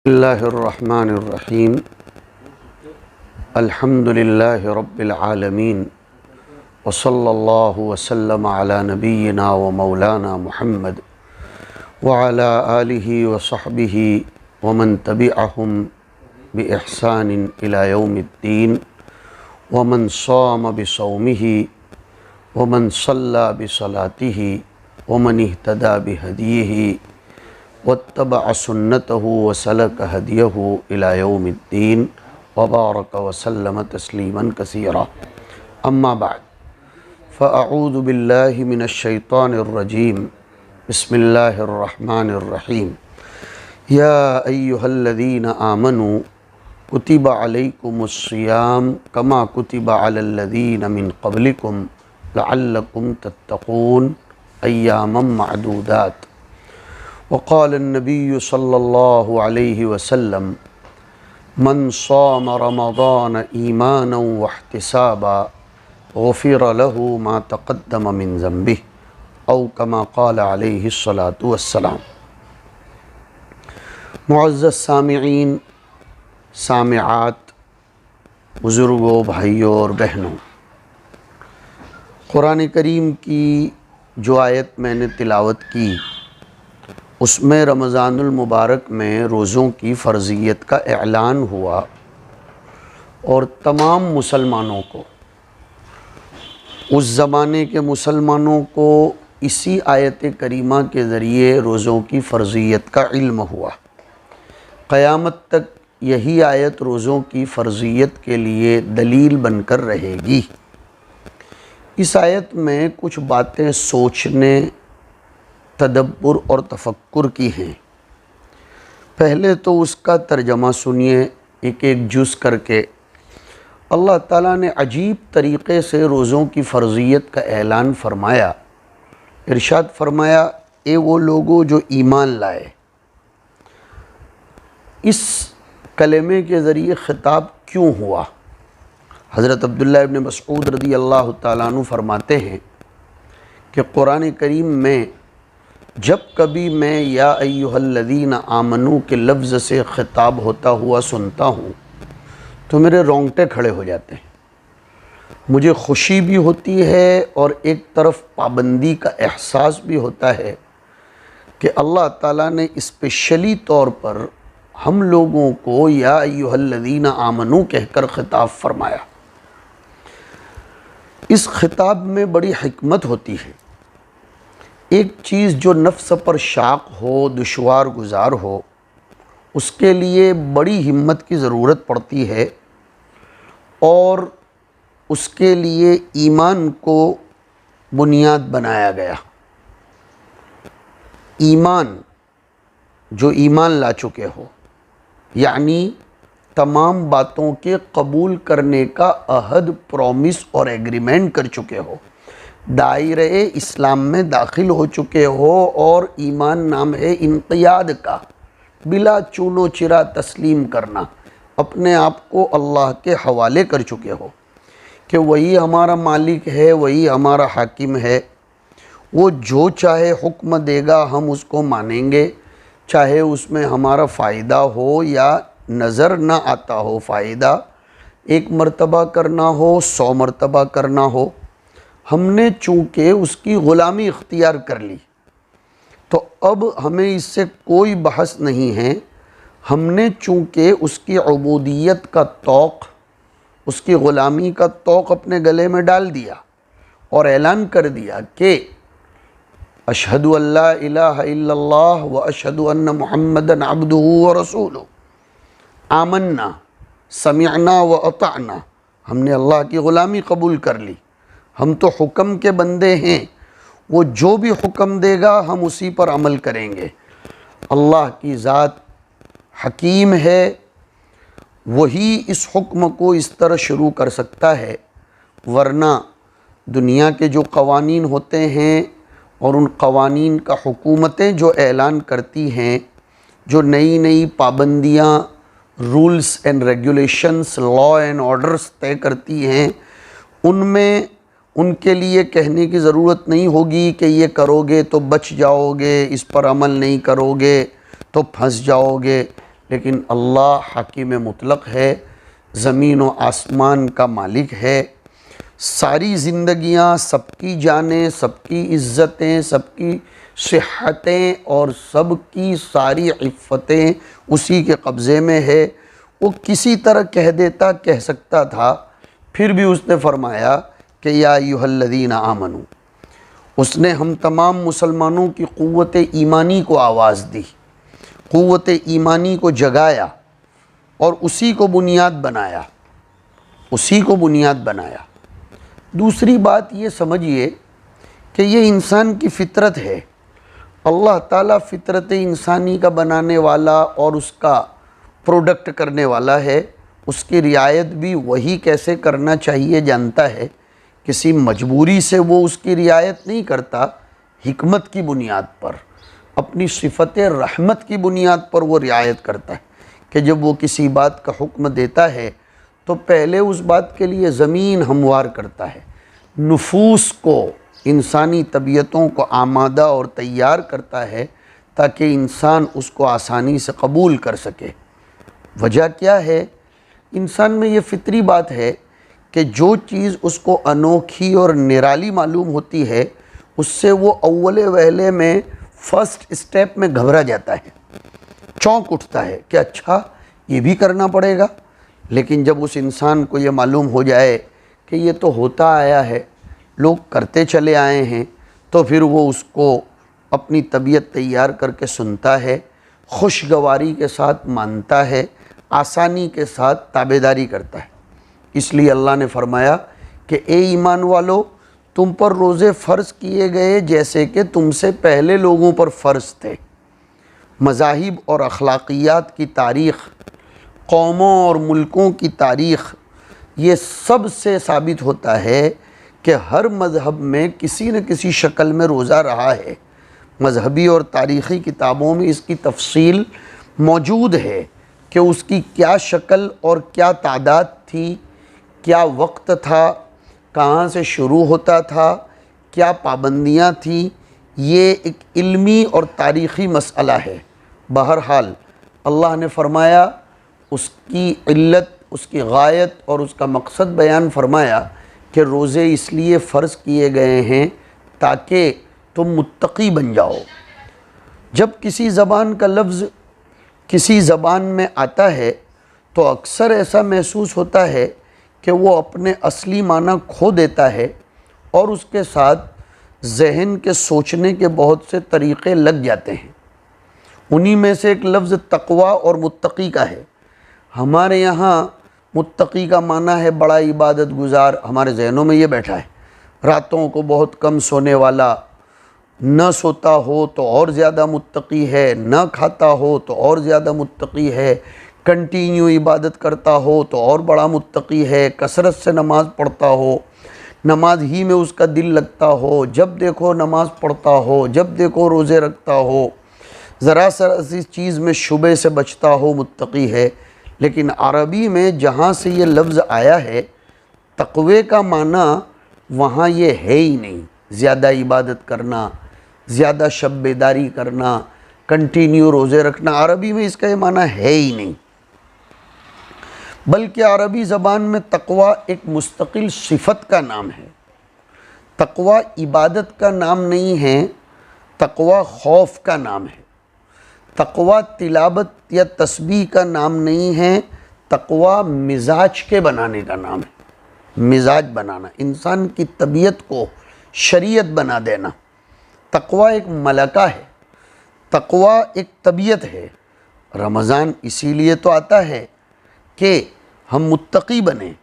اللہ الرحمن الرحیم الحمد للہ رب العالمین وصلی اللہ وسلم علی نبینا و مولانا محمد وعلی آلہ وصحبہ ومن تبعہم بإحسان إلی یوم الدین ومن صام بصومہ ومن صلی بصلاتہ ومن اہتدى بہدیہ واتبع سنته وسلك هديه إلى يوم الدين وبارك وسلم تسليما كثيرا أما بعد فأعوذ بالله من الشيطان الرجيم بسم الله الرحمن الرحيم يا أيها الذين آمنوا كتب عليكم الصيام كما كتب على الذين من قبلكم لعلكم تتقون أياما معدودات وقال النبي صلى الله عليه وسلم من صام رمضان إيمانا واحتسابا غفر له ما تقدم من ذنبه أو كما قال عليه الصلاة والسلام۔ معزز سامعین، سامعات، بزرگوں، بھائیوں اور بہنوں، قرآن کریم کی جو آیت میں نے تلاوت کی اس میں رمضان المبارک میں روزوں کی فرضیت کا اعلان ہوا اور تمام مسلمانوں کو، اس زمانے کے مسلمانوں کو اسی آیت کریمہ کے ذریعے روزوں کی فرضیت کا علم ہوا۔ قیامت تک یہی آیت روزوں کی فرضیت کے لیے دلیل بن کر رہے گی۔ اس آیت میں کچھ باتیں سوچنے، تدبر اور تفکر کی ہیں۔ پہلے تو اس کا ترجمہ سنیے ایک ایک جز کر کے۔ اللہ تعالیٰ نے عجیب طریقے سے روزوں کی فرضیت کا اعلان فرمایا۔ ارشاد فرمایا، اے وہ لوگوں جو ایمان لائے۔ اس کلمے کے ذریعے خطاب کیوں ہوا؟ حضرت عبداللہ ابن مسعود رضی اللہ تعالیٰ عنہ فرماتے ہیں کہ قرآن کریم میں جب کبھی میں یا ایہا الذین آمنو کے لفظ سے خطاب ہوتا ہوا سنتا ہوں تو میرے رونگٹے کھڑے ہو جاتے ہیں، مجھے خوشی بھی ہوتی ہے اور ایک طرف پابندی کا احساس بھی ہوتا ہے کہ اللہ تعالیٰ نے اسپیشلی طور پر ہم لوگوں کو یا ایہا الذین آمنو کہہ کر خطاب فرمایا۔ اس خطاب میں بڑی حکمت ہوتی ہے۔ ایک چیز جو نفس پر شاق ہو، دشوار گزار ہو، اس کے لیے بڑی ہمت کی ضرورت پڑتی ہے، اور اس کے لیے ایمان کو بنیاد بنایا گیا۔ ایمان، جو ایمان لا چکے ہو، یعنی تمام باتوں کے قبول کرنے کا عہد، پرومس اور ایگریمنٹ کر چکے ہو، دائرہ اسلام میں داخل ہو چکے ہو، اور ایمان نام ہے انقیاد کا، بلا چون و چرا تسلیم کرنا، اپنے آپ کو اللہ کے حوالے کر چکے ہو کہ وہی ہمارا مالک ہے، وہی ہمارا حاکم ہے، وہ جو چاہے حکم دے گا ہم اس کو مانیں گے، چاہے اس میں ہمارا فائدہ ہو یا نظر نہ آتا ہو فائدہ، 1 مرتبہ کرنا ہو 100 مرتبہ کرنا ہو۔ ہم نے چونکہ اس کی غلامی اختیار کر لی تو اب ہمیں اس سے کوئی بحث نہیں ہے۔ ہم نے چونکہ اس کی عبودیت کا طوق، اس کی غلامی کا طوق اپنے گلے میں ڈال دیا اور اعلان کر دیا کہ اشہد ان لا الہ الا اللہ و اشہد ان محمدًا عبدہ و رسولہ، آمنا سمعنا و اطعنا، ہم نے اللہ کی غلامی قبول کر لی، ہم تو حکم کے بندے ہیں، وہ جو بھی حکم دے گا ہم اسی پر عمل کریں گے۔ اللہ کی ذات حکیم ہے، وہی اس حکم کو اس طرح شروع کر سکتا ہے، ورنہ دنیا کے جو قوانین ہوتے ہیں اور ان قوانین کا حکومتیں جو اعلان کرتی ہیں، جو نئی نئی پابندیاں، rules and regulations, law and orders طے کرتی ہیں، ان میں ان کے لیے کہنے کی ضرورت نہیں ہوگی کہ یہ کرو گے تو بچ جاؤ گے، اس پر عمل نہیں کرو گے تو پھنس جاؤ گے، لیکن اللہ حکیم مطلق ہے، زمین و آسمان کا مالک ہے، ساری زندگیاں، سب کی جانیں، سب کی عزتیں، سب کی صحتیں اور سب کی ساری عفتیں اسی کے قبضے میں ہے۔ وہ کسی طرح کہہ سکتا تھا، پھر بھی اس نے فرمایا کہ یا ایھا الذین آمنو، اس نے ہم تمام مسلمانوں کی قوت ایمانی کو آواز دی، قوت ایمانی کو جگایا اور اسی کو بنیاد بنایا، اسی کو بنیاد بنایا۔ دوسری بات یہ سمجھیے کہ یہ انسان کی فطرت ہے، اللہ تعالیٰ فطرت انسانی کا بنانے والا اور اس کا پروڈکٹ کرنے والا ہے، اس کی رعایت بھی وہی کیسے کرنا چاہیے جانتا ہے۔ کسی مجبوری سے وہ اس کی رعایت نہیں کرتا، حکمت کی بنیاد پر، اپنی صفت رحمت کی بنیاد پر وہ رعایت کرتا ہے کہ جب وہ کسی بات کا حکم دیتا ہے تو پہلے اس بات کے لیے زمین ہموار کرتا ہے، نفوس کو، انسانی طبیعتوں کو آمادہ اور تیار کرتا ہے تاکہ انسان اس کو آسانی سے قبول کر سکے۔ وجہ کیا ہے؟ انسان میں یہ فطری بات ہے کہ جو چیز اس کو انوکھی اور نرالی معلوم ہوتی ہے اس سے وہ اول وہلے میں فرسٹ اسٹیپ میں گھبرا جاتا ہے، چونک اٹھتا ہے کہ اچھا یہ بھی کرنا پڑے گا۔ لیکن جب اس انسان کو یہ معلوم ہو جائے کہ یہ تو ہوتا آیا ہے، لوگ کرتے چلے آئے ہیں، تو پھر وہ اس کو اپنی طبیعت تیار کر کے سنتا ہے، خوشگواری کے ساتھ مانتا ہے، آسانی کے ساتھ تابعداری کرتا ہے۔ اس لیے اللہ نے فرمایا کہ اے ایمان والو، تم پر روزے فرض کیے گئے جیسے کہ تم سے پہلے لوگوں پر فرض تھے۔ مذاہب اور اخلاقیات کی تاریخ، قوموں اور ملکوں کی تاریخ، یہ سب سے ثابت ہوتا ہے کہ ہر مذہب میں کسی نہ کسی شکل میں روزہ رہا ہے۔ مذہبی اور تاریخی کتابوں میں اس کی تفصیل موجود ہے کہ اس کی کیا شکل اور کیا تعداد تھی، کیا وقت تھا، کہاں سے شروع ہوتا تھا، کیا پابندیاں تھیں۔ یہ ایک علمی اور تاریخی مسئلہ ہے۔ بہرحال اللہ نے فرمایا، اس کی علت، اس کی غایت اور اس کا مقصد بیان فرمایا کہ روزے اس لیے فرض کیے گئے ہیں تاکہ تم متقی بن جاؤ۔ جب کسی زبان کا لفظ کسی زبان میں آتا ہے تو اکثر ایسا محسوس ہوتا ہے کہ وہ اپنے اصلی معنی کھو دیتا ہے اور اس کے ساتھ ذہن کے سوچنے کے بہت سے طریقے لگ جاتے ہیں۔ انہی میں سے ایک لفظ تقوی اور متقی کا ہے۔ ہمارے یہاں متقی کا معنی ہے بڑا عبادت گزار، ہمارے ذہنوں میں یہ بیٹھا ہے، راتوں کو بہت کم سونے والا، نہ سوتا ہو تو اور زیادہ متقی ہے، نہ کھاتا ہو تو اور زیادہ متقی ہے، کنٹینیو عبادت کرتا ہو تو اور بڑا متقی ہے، کثرت سے نماز پڑھتا ہو، نماز ہی میں اس کا دل لگتا ہو، جب دیکھو نماز پڑھتا ہو، جب دیکھو روزے رکھتا ہو، ذرا سی چیز میں شبہ سے بچتا ہو، متقی ہے۔ لیکن عربی میں جہاں سے یہ لفظ آیا ہے، تقوی کا معنی وہاں یہ ہے ہی نہیں۔ زیادہ عبادت کرنا، زیادہ شب بیداری کرنا، کنٹینیو روزے رکھنا، عربی میں اس کا یہ معنی ہے ہی نہیں۔ بلکہ عربی زبان میں تقوی ایک مستقل صفت کا نام ہے۔ تقوی عبادت کا نام نہیں ہے، تقوی خوف کا نام ہے۔ تقوی تلاوت یا تسبیح کا نام نہیں ہے، تقوی مزاج کے بنانے کا نام ہے۔ مزاج بنانا، انسان کی طبیعت کو شریعت بنا دینا۔ تقوی ایک ملکہ ہے، تقوی ایک طبیعت ہے۔ رمضان اسی لیے تو آتا ہے کہ ہم متقی بنیں۔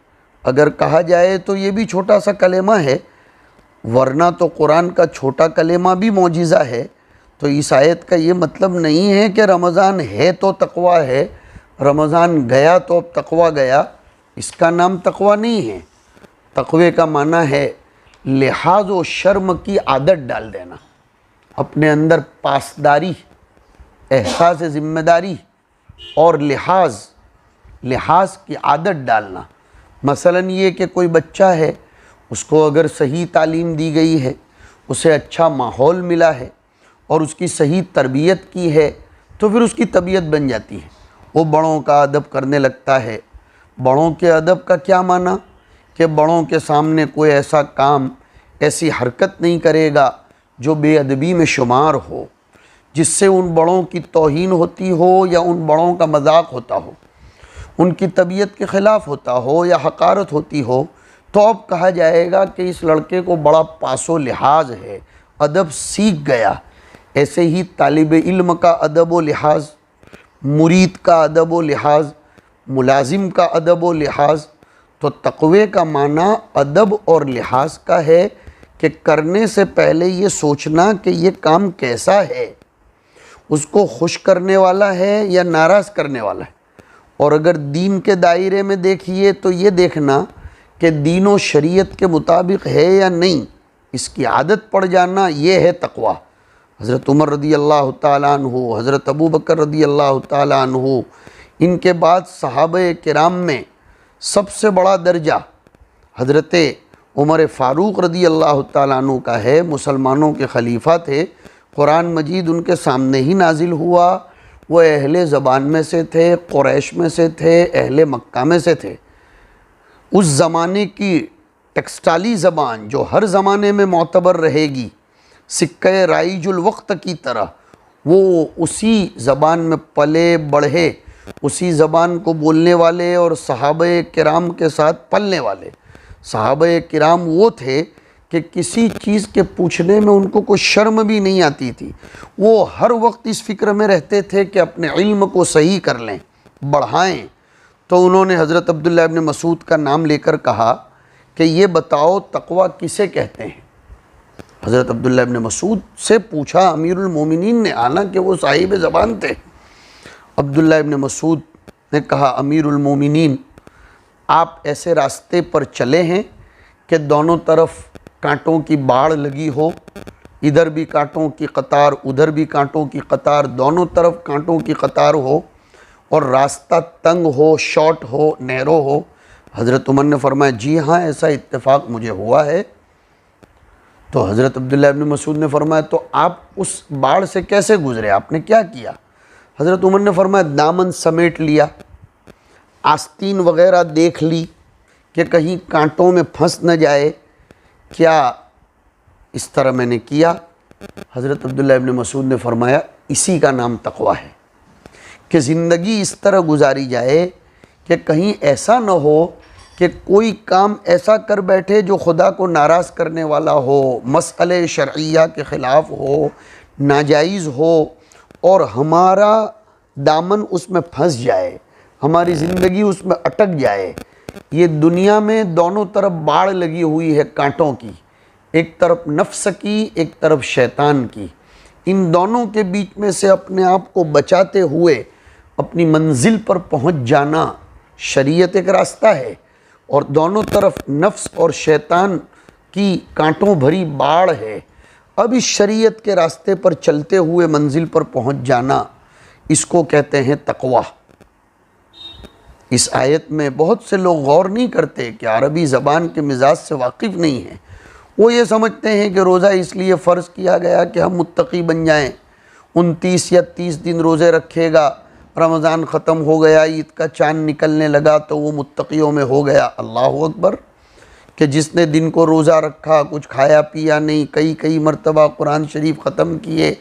اگر کہا جائے تو یہ بھی چھوٹا سا کلمہ ہے، ورنہ تو قرآن کا چھوٹا کلمہ بھی معجزہ ہے۔ تو اس آیت کا یہ مطلب نہیں ہے کہ رمضان ہے تو تقوی ہے، رمضان گیا تو اب تقوی گیا، اس کا نام تقوی نہیں ہے۔ تقوی کا معنی ہے لحاظ و شرم کی عادت ڈال دینا، اپنے اندر پاسداری، احساس ذمہ داری اور لحاظ کی عادت ڈالنا۔ مثلا یہ کہ کوئی بچہ ہے، اس کو اگر صحیح تعلیم دی گئی ہے، اسے اچھا ماحول ملا ہے اور اس کی صحیح تربیت کی ہے تو پھر اس کی طبیعت بن جاتی ہے، وہ بڑوں کا ادب کرنے لگتا ہے۔ بڑوں کے ادب کا کیا معنی؟ کہ بڑوں کے سامنے کوئی ایسا کام، ایسی حرکت نہیں کرے گا جو بے ادبی میں شمار ہو، جس سے ان بڑوں کی توہین ہوتی ہو یا ان بڑوں کا مذاق ہوتا ہو، ان کی طبیعت کے خلاف ہوتا ہو یا حقارت ہوتی ہو، تو اب کہا جائے گا کہ اس لڑکے کو بڑا پاس و لحاظ ہے، ادب سیکھ گیا۔ ایسے ہی طالب علم کا ادب و لحاظ، مرید کا ادب و لحاظ، ملازم کا ادب و لحاظ، تو تقوی کا معنی ادب اور لحاظ کا ہے کہ کرنے سے پہلے یہ سوچنا کہ یہ کام کیسا ہے، اس کو خوش کرنے والا ہے یا ناراض کرنے والا ہے، اور اگر دین کے دائرے میں دیکھیے تو یہ دیکھنا کہ دین و شریعت کے مطابق ہے یا نہیں، اس کی عادت پڑ جانا، یہ ہے تقوی۔ حضرت عمر رضی اللہ تعالیٰ عنہ، حضرت ابو بکر رضی اللہ تعالیٰ عنہ، ان کے بعد صحابہ کرام میں سب سے بڑا درجہ حضرت عمر فاروق رضی اللہ تعالیٰ عنہ کا ہے۔ مسلمانوں کے خلیفہ تھے، قرآن مجید ان کے سامنے ہی نازل ہوا، وہ اہل زبان میں سے تھے، قریش میں سے تھے، اہل مکہ میں سے تھے۔ اس زمانے کی ٹیکسٹائلی زبان جو ہر زمانے میں معتبر رہے گی، سکہ رائج الوقت کی طرح، وہ اسی زبان میں پلے بڑھے، اسی زبان کو بولنے والے اور صحابہ کرام کے ساتھ پلنے والے۔ صحابہ کرام وہ تھے کہ کسی چیز کے پوچھنے میں ان کو کوئی شرم بھی نہیں آتی تھی، وہ ہر وقت اس فکر میں رہتے تھے کہ اپنے علم کو صحیح کر لیں، بڑھائیں۔ تو انہوں نے حضرت عبداللہ ابن مسعود کا نام لے کر کہا کہ یہ بتاؤ تقوی کسے کہتے ہیں؟ حضرت عبداللہ ابن مسعود سے پوچھا امیر المومنین نے، حالانکہ وہ صاحب زبان تھے۔ عبداللہ ابن مسعود نے کہا امیر المومنین، آپ ایسے راستے پر چلے ہیں کہ دونوں طرف کانٹوں کی باڑ لگی ہو، ادھر بھی کانٹوں کی قطار، ادھر بھی کانٹوں کی قطار، دونوں طرف کانٹوں کی قطار ہو، اور راستہ تنگ ہو، شارٹ ہو، نیرو ہو؟ حضرت عمر نے فرمایا جی ہاں، ایسا اتفاق مجھے ہوا ہے۔ تو حضرت عبداللہ ابن مسعود نے فرمایا تو آپ اس باڑ سے کیسے گزرے، آپ نے کیا کیا؟ حضرت عمر نے فرمایا دامن سمیٹ لیا، آستین وغیرہ دیکھ لی کہ کہیں کانٹوں میں پھنس نہ جائے، کیا اس طرح میں نے کیا؟ حضرت عبداللہ ابن مسعود نے فرمایا اسی کا نام تقوی ہے، کہ زندگی اس طرح گزاری جائے کہ کہیں ایسا نہ ہو کہ کوئی کام ایسا کر بیٹھے جو خدا کو ناراض کرنے والا ہو، مسئلے شرعیہ کے خلاف ہو، ناجائز ہو، اور ہمارا دامن اس میں پھنس جائے، ہماری زندگی اس میں اٹک جائے۔ یہ دنیا میں دونوں طرف باڑ لگی ہوئی ہے کانٹوں کی، ایک طرف نفس کی، ایک طرف شیطان کی۔ ان دونوں کے بیچ میں سے اپنے آپ کو بچاتے ہوئے اپنی منزل پر پہنچ جانا شریعت ایک راستہ ہے، اور دونوں طرف نفس اور شیطان کی کانٹوں بھری باڑ ہے۔ اب اس شریعت کے راستے پر چلتے ہوئے منزل پر پہنچ جانا، اس کو کہتے ہیں تقوی۔ اس آیت میں بہت سے لوگ غور نہیں کرتے کہ عربی زبان کے مزاج سے واقف نہیں ہیں۔ وہ یہ سمجھتے ہیں کہ روزہ اس لیے فرض کیا گیا کہ ہم متقی بن جائیں، 29 یا 30 دن روزے رکھے گا، رمضان ختم ہو گیا، عید کا چاند نکلنے لگا تو وہ متقیوں میں ہو گیا۔ اللہ اکبر! کہ جس نے دن کو روزہ رکھا، کچھ کھایا پیا نہیں، کئی مرتبہ قرآن شریف ختم کیے،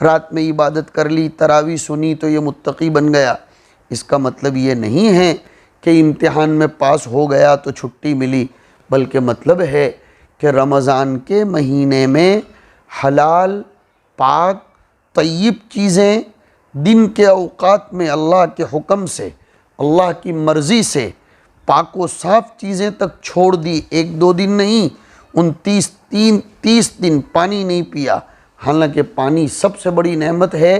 رات میں عبادت کر لی، تراویح سنی، تو یہ متقی بن گیا۔ اس کا مطلب یہ نہیں ہے کہ امتحان میں پاس ہو گیا تو چھٹی ملی، بلکہ مطلب ہے کہ رمضان کے مہینے میں حلال، پاک، طیب چیزیں دن کے اوقات میں اللہ کے حکم سے، اللہ کی مرضی سے پاک و صاف چیزیں تک چھوڑ دی، 1-2 دن نہیں، 29 دن پانی نہیں پیا۔ حالانکہ پانی سب سے بڑی نعمت ہے،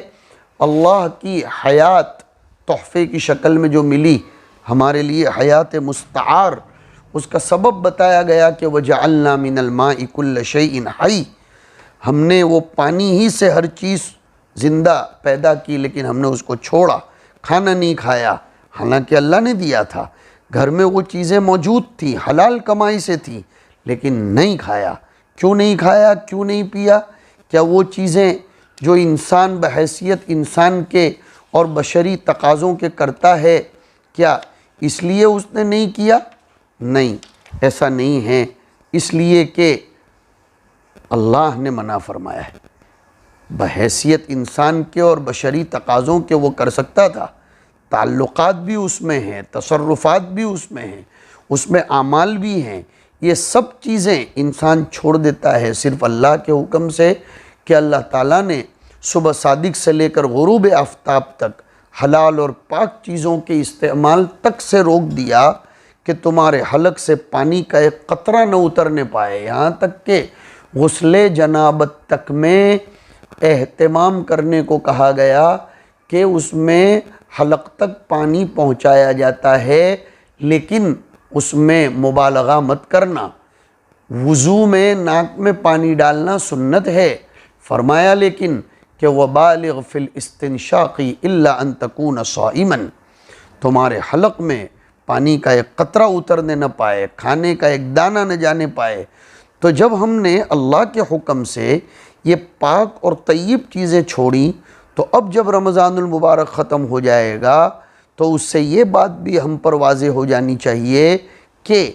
اللہ کی حیات تحفے کی شکل میں جو ملی ہمارے لیے، حیات مستعار، اس کا سبب بتایا گیا کہ وَجَعَلْنَا مِنَ الْمَاءِ كُلَّ شَيْءٍ حَيٍّ، ہم نے وہ پانی ہی سے ہر چیز زندہ پیدا کی، لیکن ہم نے اس کو چھوڑا، کھانا نہیں کھایا، حالانکہ اللہ نے دیا تھا، گھر میں وہ چیزیں موجود تھیں، حلال کمائی سے تھیں، لیکن نہیں کھایا۔ کیوں نہیں کھایا، کیوں نہیں پیا؟ کیا وہ چیزیں جو انسان بحیثیت انسان کے اور بشری تقاضوں کے کرتا ہے، کیا اس لیے اس نے نہیں کیا؟ نہیں، ایسا نہیں ہے، اس لیے کہ اللہ نے منع فرمایا ہے۔ بحیثیت انسان کے اور بشری تقاضوں کے وہ کر سکتا تھا، تعلقات بھی اس میں ہیں، تصرفات بھی اس میں ہیں، اس میں اعمال بھی ہیں، یہ سب چیزیں انسان چھوڑ دیتا ہے صرف اللہ کے حکم سے، کہ اللہ تعالیٰ نے صبح صادق سے لے کر غروب آفتاب تک حلال اور پاک چیزوں کے استعمال تک سے روک دیا کہ تمہارے حلق سے پانی کا ایک قطرہ نہ اترنے پائے، یہاں تک کہ غسل جنابت تک میں اہتمام کرنے کو کہا گیا کہ اس میں حلق تک پانی پہنچایا جاتا ہے، لیکن اس میں مبالغہ مت کرنا۔ وضو میں ناک میں پانی ڈالنا سنت ہے، فرمایا لیکن کہ وَبَالِغْ فِي الْإِسْتِنْشَاقِ إِلَّا أَن تَكُونَ صَائِمًا، تمہارے حلق میں پانی کا ایک قطرہ اترنے نہ پائے، کھانے کا ایک دانہ نہ جانے پائے۔ تو جب ہم نے اللہ کے حکم سے یہ پاک اور طیب چیزیں چھوڑیں، تو اب جب رمضان المبارک ختم ہو جائے گا تو اس سے یہ بات بھی ہم پر واضح ہو جانی چاہیے کہ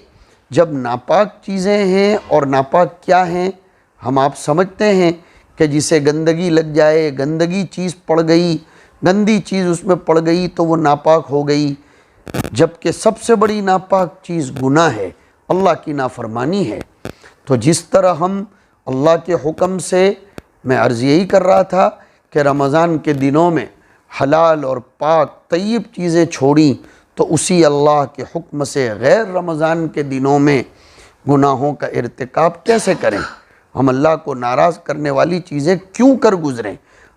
جب ناپاک چیزیں ہیں، اور ناپاک کیا ہیں ہم آپ سمجھتے ہیں کہ جسے گندگی لگ جائے، گندگی چیز پڑ گئی، گندی چیز اس میں پڑ گئی تو وہ ناپاک ہو گئی، جبکہ سب سے بڑی ناپاک چیز گناہ ہے، اللہ کی نافرمانی ہے۔ تو جس طرح ہم اللہ کے حکم سے، میں عرض یہی کر رہا تھا کہ رمضان کے دنوں میں حلال اور پاک طیب چیزیں چھوڑیں، تو اسی اللہ کے حکم سے غیر رمضان کے دنوں میں گناہوں کا ارتکاب کیسے کریں؟ ہم اللہ کو ناراض کرنے والی چیزیں کیوں کر گزریں؟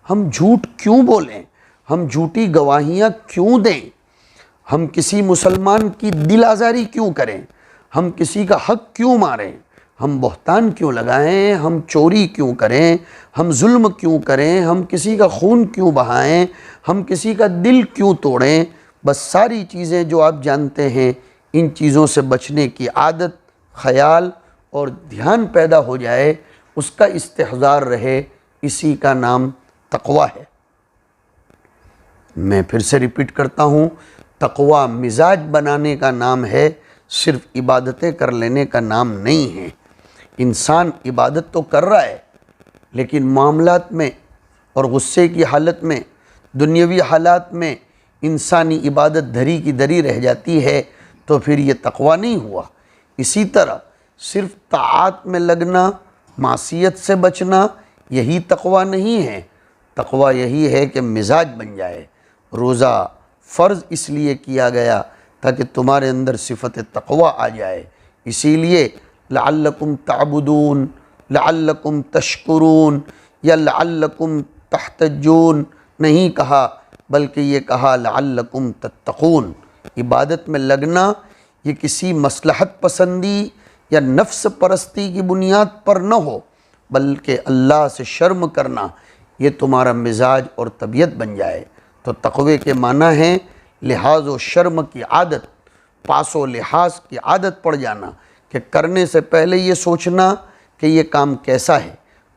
ہم جھوٹ کیوں بولیں؟ ہم جھوٹی گواہیاں کیوں دیں؟ ہم کسی مسلمان کی دل آزاری کیوں کریں؟ ہم کسی کا حق کیوں ماریں؟ ہم بہتان کیوں لگائیں؟ ہم چوری کیوں کریں؟ ہم ظلم کیوں کریں؟ ہم کسی کا خون کیوں بہائیں؟ ہم کسی کا دل کیوں توڑیں؟ بس ساری چیزیں جو آپ جانتے ہیں، ان چیزوں سے بچنے کی عادت، خیال اور دھیان پیدا ہو جائے، اس کا استحضار رہے، اسی کا نام تقویٰ ہے۔ میں پھر سے ریپیٹ کرتا ہوں، تقویٰ مزاج بنانے کا نام ہے، صرف عبادتیں کر لینے کا نام نہیں ہے۔ انسان عبادت تو کر رہا ہے، لیکن معاملات میں اور غصے کی حالت میں، دنیاوی حالات میں انسانی عبادت دھری کی دھری رہ جاتی ہے، تو پھر یہ تقویٰ نہیں ہوا۔ اسی طرح صرف طاعات میں لگنا، معصیت سے بچنا، یہی تقویٰ نہیں ہے۔ تقویٰ یہی ہے کہ مزاج بن جائے۔ روزہ فرض اس لیے کیا گیا تاکہ تمہارے اندر صفت تقویٰ آ جائے، اسی لیے لعلکم تعبدون، لعلکم تشکرون یا لعلکم تحتجون نہیں کہا، بلکہ یہ کہا لعلکم تتقون۔ عبادت میں لگنا یہ کسی مصلحت پسندی یا نفس پرستی کی بنیاد پر نہ ہو، بلکہ اللہ سے شرم کرنا، یہ تمہارا مزاج اور طبیعت بن جائے۔ تو تقوی کے معنی ہے لحاظ و شرم کی عادت، پاس و لحاظ کی عادت پڑ جانا، کہ کرنے سے پہلے یہ سوچنا کہ یہ کام کیسا ہے،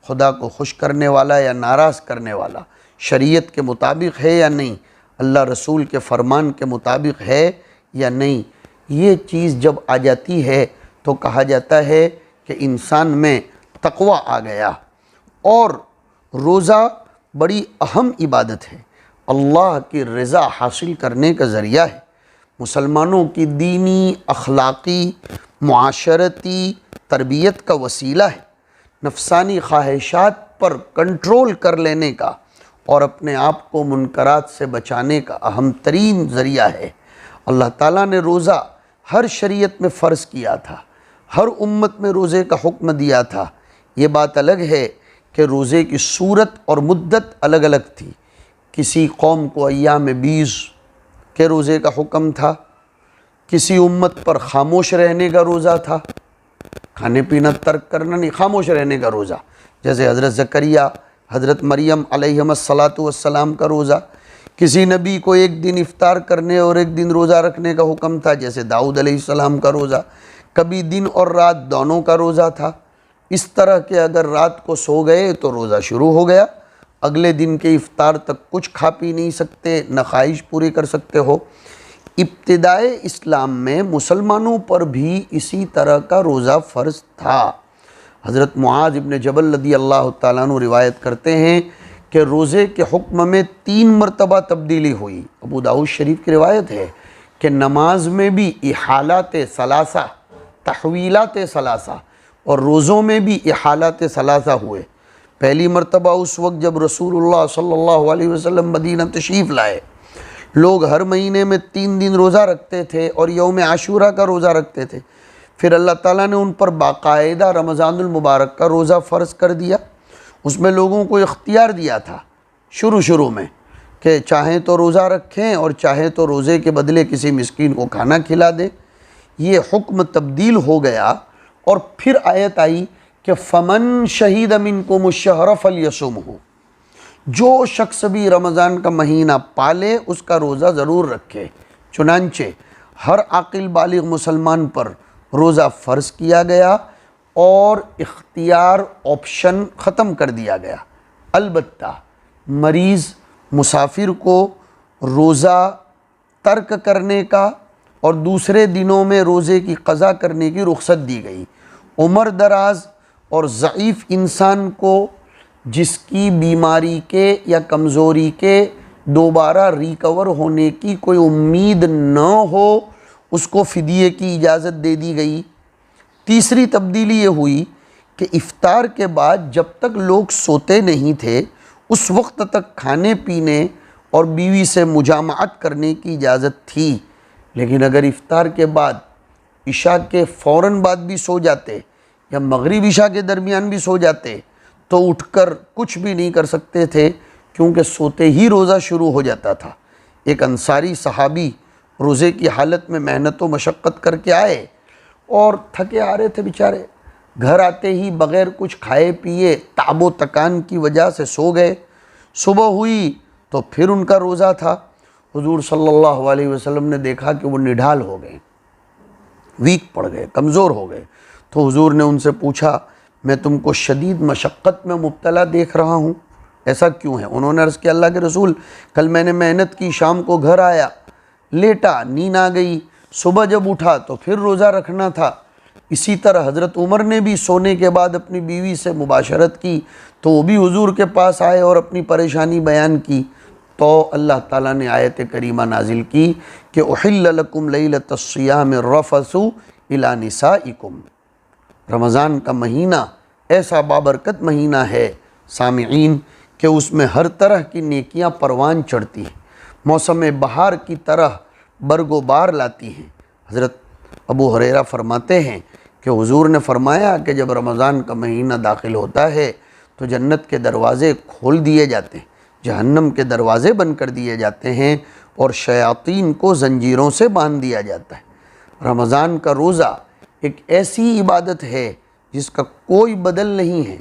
خدا کو خوش کرنے والا یا ناراض کرنے والا، شریعت کے مطابق ہے یا نہیں، اللہ رسول کے فرمان کے مطابق ہے یا نہیں۔ یہ چیز جب آ جاتی ہے تو کہا جاتا ہے کہ انسان میں تقویٰ آ گیا۔ اور روزہ بڑی اہم عبادت ہے، اللہ کی رضا حاصل کرنے کا ذریعہ ہے، مسلمانوں کی دینی، اخلاقی، معاشرتی تربیت کا وسیلہ ہے، نفسانی خواہشات پر کنٹرول کر لینے کا اور اپنے آپ کو منکرات سے بچانے کا اہم ترین ذریعہ ہے۔ اللہ تعالیٰ نے روزہ ہر شریعت میں فرض کیا تھا، ہر امت میں روزے کا حکم دیا تھا۔ یہ بات الگ ہے کہ روزے کی صورت اور مدت الگ الگ تھی۔ کسی قوم کو ایام 20 کے روزے کا حکم تھا، کسی امت پر خاموش رہنے کا روزہ تھا، کھانے پینا ترک کرنا نہیں، خاموش رہنے کا روزہ، جیسے حضرت زکریا، حضرت مریم علیہم السلام کا روزہ۔ کسی نبی کو ایک دن افطار کرنے اور ایک دن روزہ رکھنے کا حکم تھا، جیسے داؤد علیہ السلام کا روزہ۔ کبھی دن اور رات دونوں کا روزہ تھا، اس طرح کہ اگر رات کو سو گئے تو روزہ شروع ہو گیا، اگلے دن کے افطار تک کچھ کھا پی نہیں سکتے، نہ خواہش پوری کر سکتے ہو۔ ابتدائے اسلام میں مسلمانوں پر بھی اسی طرح کا روزہ فرض تھا۔ حضرت معاذ ابن جبل رضی اللہ تعالیٰ عنہ روایت کرتے ہیں کہ روزے کے حکم میں 3 مرتبہ تبدیلی ہوئی۔ ابو داؤد شریف کی روایت ہے کہ نماز میں بھی احالات ثلاثہ، تحویلات ثلاثہ، اور روزوں میں بھی احالات ثلاثہ ہوئے۔ پہلی مرتبہ اس وقت جب رسول اللہ صلی اللہ علیہ وسلم مدینہ تشریف لائے، لوگ ہر مہینے میں 3 دن روزہ رکھتے تھے اور یوم عاشورہ کا روزہ رکھتے تھے۔ پھر اللہ تعالیٰ نے ان پر باقاعدہ رمضان المبارک کا روزہ فرض کر دیا۔ اس میں لوگوں کو اختیار دیا تھا شروع میں کہ چاہیں تو روزہ رکھیں اور چاہیں تو روزے کے بدلے کسی مسکین کو کھانا کھلا دیں۔ یہ حکم تبدیل ہو گیا اور پھر آیت آئی کہ فمن شہید منکم الشہر فلیصمہ، جو شخص بھی رمضان کا مہینہ پالے اس کا روزہ ضرور رکھے۔ چنانچہ ہر عاقل بالغ مسلمان پر روزہ فرض کیا گیا اور اختیار آپشن ختم کر دیا گیا۔ البتہ مریض مسافر کو روزہ ترک کرنے کا اور دوسرے دنوں میں روزے کی قضا کرنے کی رخصت دی گئی۔ عمر دراز اور ضعیف انسان کو جس کی بیماری کے یا کمزوری کے دوبارہ ریکور ہونے کی کوئی امید نہ ہو، اس کو فدیے کی اجازت دے دی گئی۔ تیسری تبدیلی یہ ہوئی کہ افطار کے بعد جب تک لوگ سوتے نہیں تھے اس وقت تک کھانے پینے اور بیوی سے مجامعت کرنے کی اجازت تھی، لیکن اگر افطار کے بعد عشاء کے فوراً بعد بھی سو جاتے یا مغرب عشاء کے درمیان بھی سو جاتے تو اٹھ کر کچھ بھی نہیں کر سکتے تھے، کیونکہ سوتے ہی روزہ شروع ہو جاتا تھا۔ ایک انصاری صحابی روزے کی حالت میں محنت و مشقت کر کے آئے اور تھکے آ رہے تھے بیچارے، گھر آتے ہی بغیر کچھ کھائے پیے تعب و تکان کی وجہ سے سو گئے۔ صبح ہوئی تو پھر ان کا روزہ تھا۔ حضور صلی اللہ علیہ وسلم نے دیکھا کہ وہ نڈھال ہو گئے، ویک پڑ گئے، کمزور ہو گئے، تو حضور نے ان سے پوچھا میں تم کو شدید مشقت میں مبتلا دیکھ رہا ہوں، ایسا کیوں ہے؟ انہوں نے عرض کیا اللہ کے رسول، کل میں نے محنت کی، شام کو گھر آیا، لیٹا، نیند آ گئی، صبح جب اٹھا تو پھر روزہ رکھنا تھا۔ اسی طرح حضرت عمر نے بھی سونے کے بعد اپنی بیوی سے مباشرت کی تو وہ بھی حضور کے پاس آئے اور اپنی پریشانی بیان کی، تو اللہ تعالیٰ نے آیت کریمہ نازل کی کہ احل لکم لیلۃ الصیام الرفث الی نسائکم۔ رمضان کا مہینہ ایسا بابرکت مہینہ ہے سامعین کہ اس میں ہر طرح کی نیکیاں پروان چڑھتی ہیں، موسم بہار کی طرح برگ و بار لاتی ہیں۔ حضرت ابو ہریرہ فرماتے ہیں کہ حضور نے فرمایا کہ جب رمضان کا مہینہ داخل ہوتا ہے تو جنت کے دروازے کھول دیے جاتے ہیں، جہنم کے دروازے بند کر دیے جاتے ہیں اور شیاطین کو زنجیروں سے باندھ دیا جاتا ہے۔ رمضان کا روزہ ایک ایسی عبادت ہے جس کا کوئی بدل نہیں ہے۔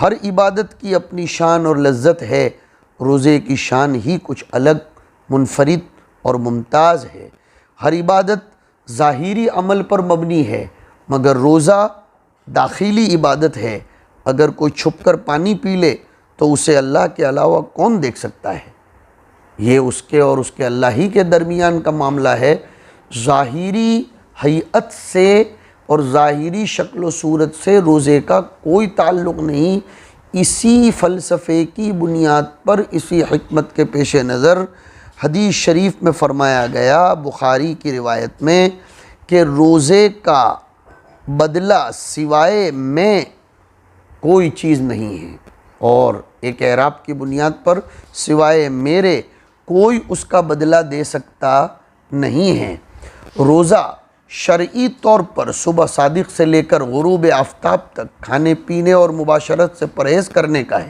ہر عبادت کی اپنی شان اور لذت ہے، روزے کی شان ہی کچھ الگ، منفرد اور ممتاز ہے۔ ہر عبادت ظاہری عمل پر مبنی ہے مگر روزہ داخلی عبادت ہے۔ اگر کوئی چھپ کر پانی پی لے تو اسے اللہ کے علاوہ کون دیکھ سکتا ہے؟ یہ اس کے اور اس کے اللہ ہی کے درمیان کا معاملہ ہے۔ ظاہری ہیئت سے اور ظاہری شکل و صورت سے روزے کا کوئی تعلق نہیں۔ اسی فلسفے کی بنیاد پر، اسی حکمت کے پیش نظر حدیث شریف میں فرمایا گیا بخاری کی روایت میں کہ روزے کا بدلہ سوائے میں کوئی چیز نہیں ہے، اور ایک اعراب کی بنیاد پر سوائے میرے کوئی اس کا بدلہ دے سکتا نہیں ہے۔ روزہ شرعی طور پر صبح صادق سے لے کر غروب آفتاب تک کھانے پینے اور مباشرت سے پرہیز کرنے کا ہے،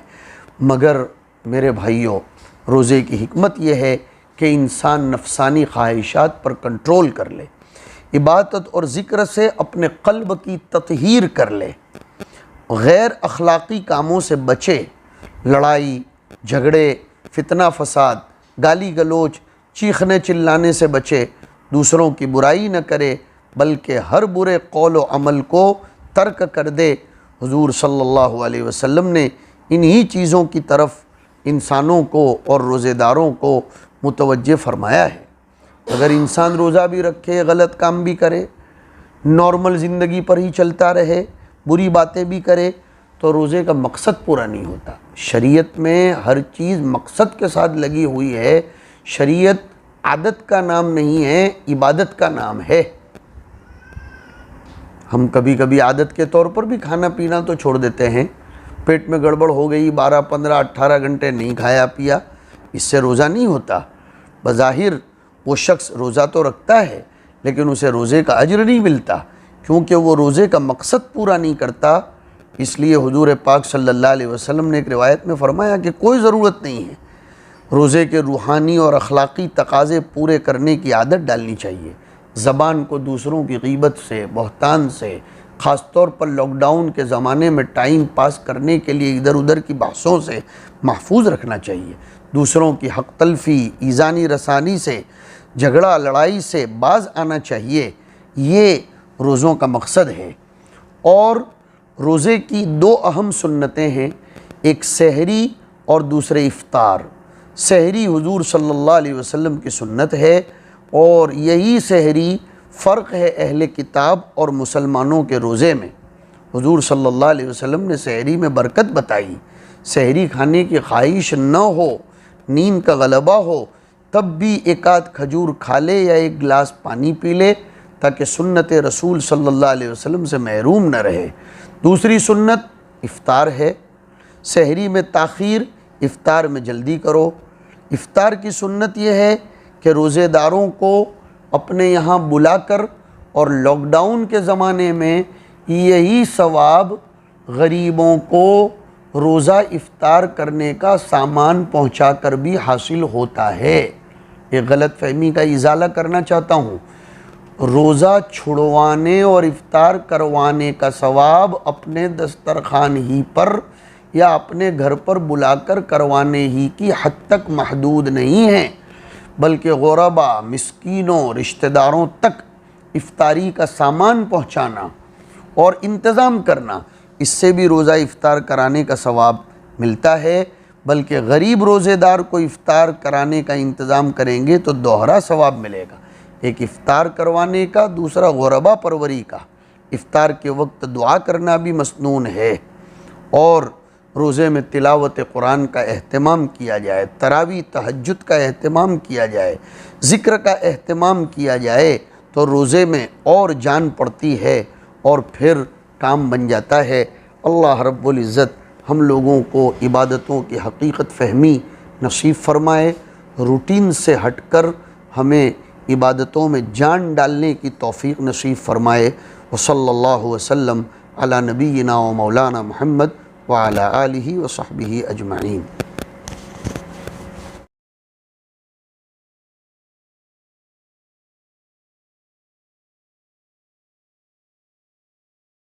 مگر میرے بھائیوں روزے کی حکمت یہ ہے کہ انسان نفسانی خواہشات پر کنٹرول کر لے، عبادت اور ذکر سے اپنے قلب کی تطہیر کر لے، غیر اخلاقی کاموں سے بچے، لڑائی جھگڑے، فتنہ فساد، گالی گلوچ، چیخنے چلانے سے بچے، دوسروں کی برائی نہ کرے بلکہ ہر برے قول و عمل کو ترک کر دے۔ حضور صلی اللہ علیہ وسلم نے انہی چیزوں کی طرف انسانوں کو اور روزے داروں کو متوجہ فرمایا ہے۔ اگر انسان روزہ بھی رکھے، غلط کام بھی کرے، نارمل زندگی پر ہی چلتا رہے، بری باتیں بھی کرے، تو روزے کا مقصد پورا نہیں ہوتا۔ شریعت میں ہر چیز مقصد کے ساتھ لگی ہوئی ہے۔ شریعت عادت کا نام نہیں ہے، عبادت کا نام ہے۔ ہم کبھی کبھی عادت کے طور پر بھی کھانا پینا تو چھوڑ دیتے ہیں، پیٹ میں گڑبڑ ہو گئی، 12، 15، 18 گھنٹے نہیں کھایا پیا، اس سے روزہ نہیں ہوتا۔ بظاہر وہ شخص روزہ تو رکھتا ہے لیکن اسے روزے کا اجر نہیں ملتا، کیونکہ وہ روزے کا مقصد پورا نہیں کرتا۔ اس لیے حضور پاک صلی اللہ علیہ وسلم نے ایک روایت میں فرمایا کہ کوئی ضرورت نہیں ہے، روزے کے روحانی اور اخلاقی تقاضے پورے کرنے کی عادت ڈالنی چاہیے۔ زبان کو دوسروں کی غیبت سے، بہتان سے، خاص طور پر لاک ڈاؤن کے زمانے میں ٹائم پاس کرنے کے لیے ادھر ادھر کی بحثوں سے محفوظ رکھنا چاہیے۔ دوسروں کی حق تلفی، ایذانی رسانی سے، جھگڑا لڑائی سے باز آنا چاہیے۔ یہ روزوں کا مقصد ہے۔ اور روزے کی 2 اہم سنتیں ہیں، ایک سحری اور دوسرے افطار۔ سحری حضور صلی اللہ علیہ وسلم کی سنت ہے، اور یہی سحری فرق ہے اہل کتاب اور مسلمانوں کے روزے میں۔ حضور صلی اللہ علیہ وسلم نے سحری میں برکت بتائی۔ سحری کھانے کی خواہش نہ ہو، نیند کا غلبہ ہو، تب بھی ایک آدھ کھجور کھا لے یا ایک گلاس پانی پی لے، تاکہ سنت رسول صلی اللہ علیہ وسلم سے محروم نہ رہے۔ دوسری سنت افطار ہے۔ سحری میں تاخیر، افطار میں جلدی کرو۔ افطار کی سنت یہ ہے کہ روزے داروں کو اپنے یہاں بلا کر، اور لاک ڈاؤن کے زمانے میں یہی ثواب غریبوں کو روزہ افطار کرنے کا سامان پہنچا کر بھی حاصل ہوتا ہے۔ یہ غلط فہمی کا ازالہ کرنا چاہتا ہوں۔ روزہ چھڑوانے اور افطار کروانے کا ثواب اپنے دسترخوان ہی پر یا اپنے گھر پر بلا کر کروانے ہی کی حد تک محدود نہیں ہے، بلکہ غربا، مسکینوں، رشتہ داروں تک افطاری کا سامان پہنچانا اور انتظام کرنا، اس سے بھی روزہ افطار کرانے کا ثواب ملتا ہے۔ بلکہ غریب روزے دار کو افطار کرانے کا انتظام کریں گے تو دوہرا ثواب ملے گا، ایک افطار کروانے کا، دوسرا غربا پروری کا۔ افطار کے وقت دعا کرنا بھی مسنون ہے، اور روزے میں تلاوت قرآن کا اہتمام کیا جائے، تراویح تہجد کا اہتمام کیا جائے، ذکر کا اہتمام کیا جائے، تو روزے میں اور جان پڑتی ہے اور پھر کام بن جاتا ہے۔ اللہ رب العزت ہم لوگوں کو عبادتوں کی حقیقت فہمی نصیب فرمائے، روٹین سے ہٹ کر ہمیں عبادتوں میں جان ڈالنے کی توفیق نصیب فرمائے۔ وصلی اللہ وسلم علی نبینا و مولانا محمد وعلی آلہ وصحبہ اجمعین۔